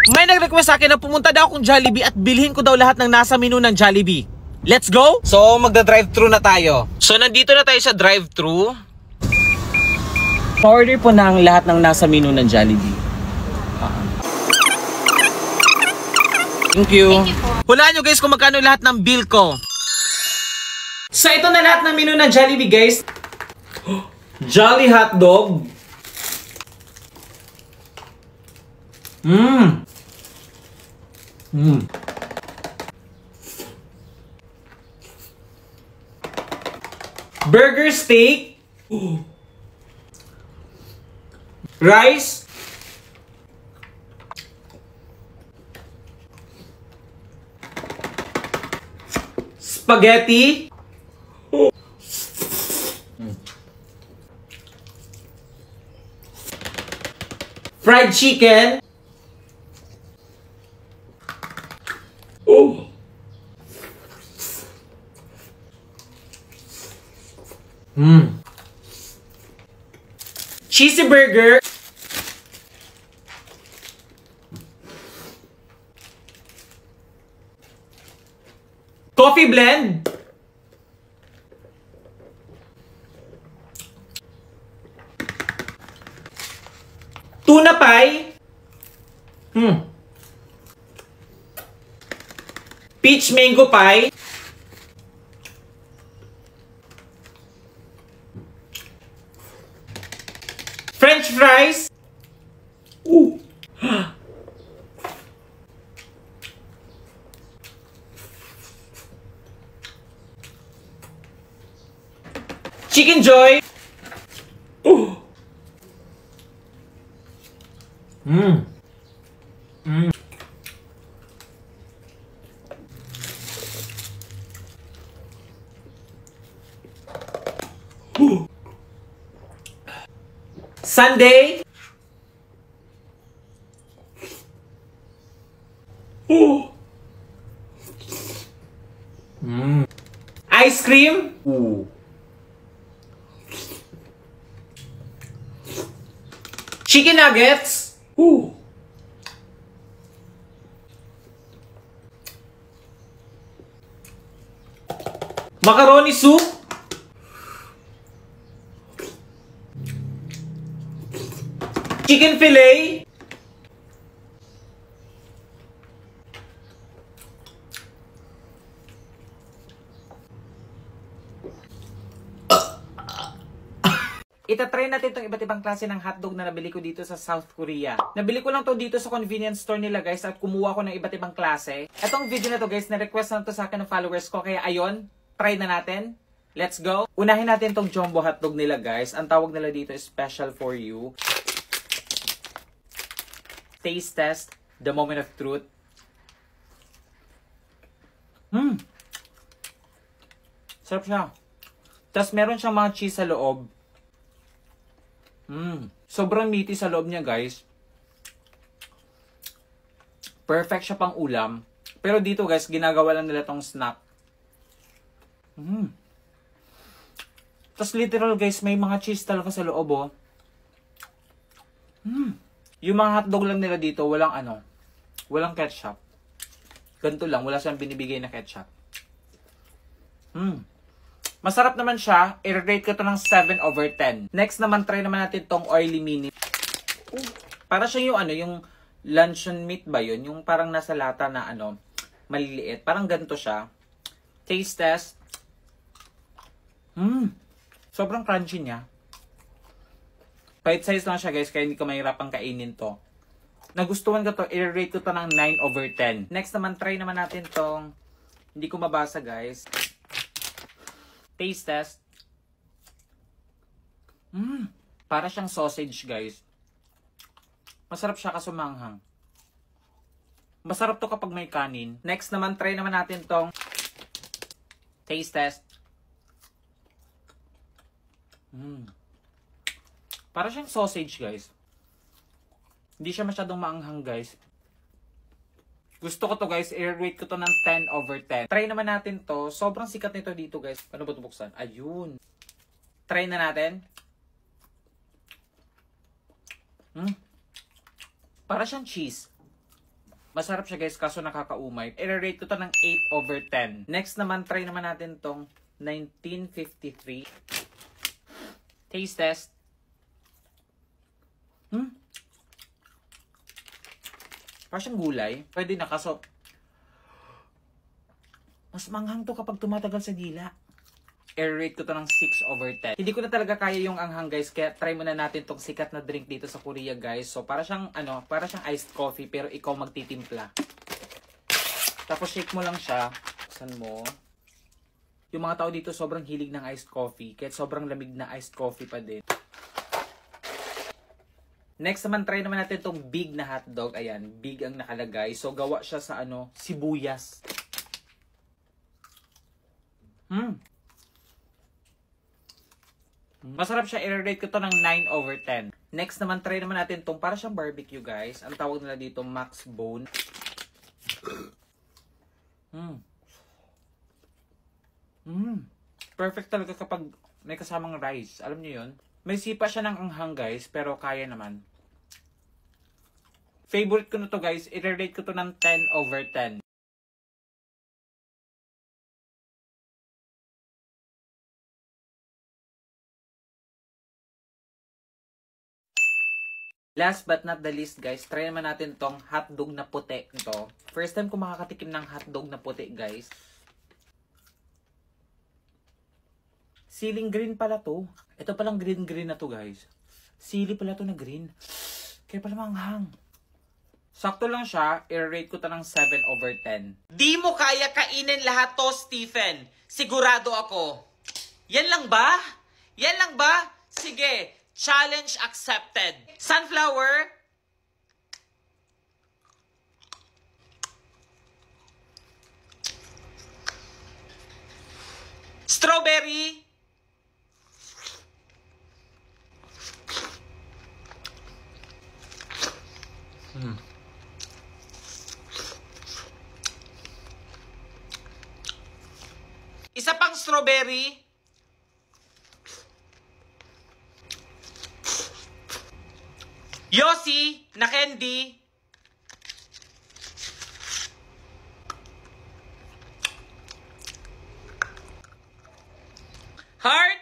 May nag-request sa akin na pumunta daw akong Jollibee at bilhin ko daw lahat ng nasa menu ng Jollibee. Let's go! So, magda-drive-thru na tayo. So, nandito na tayo sa drive-thru. Pa-order po na ang lahat ng nasa menu ng Jollibee. Thank you. Hulaan nyo guys kung magkano lahat ng bill ko. So, ito na lahat ng menu ng Jollibee guys. Jolly hotdog. Burger steak. Rice. Spaghetti. Fried chicken. Cheesy burger. Coffee blend. Tuna pie. Peach mango pie. French fries. Chicken Joy. Sunday. Ice cream. Chicken nuggets. Macaroni soup. Chicken fillet. Itatry natin itong iba't ibang klase ng hotdog na nabili ko dito sa South Korea. Nabili ko lang to dito sa convenience store nila guys at kumuha ko ng iba't ibang klase. Etong video na to guys, na-request na to sa akin ng followers ko. Kaya ayun, try na natin. Let's go! Unahin natin itong jumbo hotdog nila guys. Ang tawag nila dito is special for you. Taste test, the moment of truth. Sarap siya. Tapos meron siyang mga cheese sa loob. Sobrang meaty sa loob niya guys. Perfect siya pang ulam. Pero dito guys, ginagawa lang nila tong snack. Tapos literal guys, may mga cheese talaga sa loob oh. Yung mga hotdog lang nila dito, walang ketchup. Ganito lang, wala siyang binibigay na ketchup. Masarap naman siya. I-rate ko to ng 7/10. Next naman, try naman natin tong oily mini. Para siya yung yung luncheon meat ba yun? Yung parang nasa lata na maliliit. Parang ganito siya. Taste test. Sobrang crunchy niya. Bite size lang siya guys, kaya hindi ko mahirapang kainin to. Nagustuhan ko to, i-rate ko to ng 9/10. Next naman, try naman natin tong, hindi ko mabasa guys. Taste test. Para siyang sausage guys. Masarap siya kaso manghang. Masarap to kapag may kanin. Next naman, try naman natin tong taste test. Para siyang sausage guys. Hindi siya masyadong maanghang guys. Gusto ko to guys, i-rate ko to ng 10/10. Try naman natin to. Sobrang sikat nito dito guys. Paano ba ito buksan? Ayun. Try na natin. Para siyang cheese. Masarap siya guys, kaso nakakaumay. I-rate ko to ng 8/10. Next naman, try naman natin tong 1953. Taste test. Parang siyang gulay. Pwede na, kaso mas manghang to kapag tumatagal sa dila. I-rate ko to ng 6/10. Hindi ko na talaga kaya yung anghang guys, kaya try muna natin tong sikat na drink dito sa Korea guys. So para siyang iced coffee pero ikaw magtitimpla. Tapos shake mo lang siya. Buksan mo. Yung mga tao dito sobrang hilig ng iced coffee, kahit sobrang lamig na iced coffee pa din. Next naman, try naman natin tong big na hotdog. Ayan, big ang nakalagay. So gawa siya sa sibuyas. Masarap siya, i-rate ko to ng 9/10. Next naman, try naman natin tong para siyang barbecue guys. Ang tawag nila dito, Max Bone. Perfect talaga kapag may kasamang rice. Alam niyo yun? May sipa siya ng anghang guys, pero kaya naman. Favorite ko na to guys, i-rate ko to ng 10/10. Last but not the least guys, try naman natin tong hotdog na puti nito. First time ko makakatikim ng hotdog na puti guys. Siling green pala to. Ito palang green na to guys. Sili pala to na green. Kaya pala manghang. Sakto lang siya, i-rate ko to ng 7/10. Di mo kaya kainin lahat to, Stephen. Sigurado ako. Yan lang ba? Yan lang ba? Sige. Challenge accepted. Sunflower. Strawberry. Isa pang strawberry. Yossi na candy. Heart.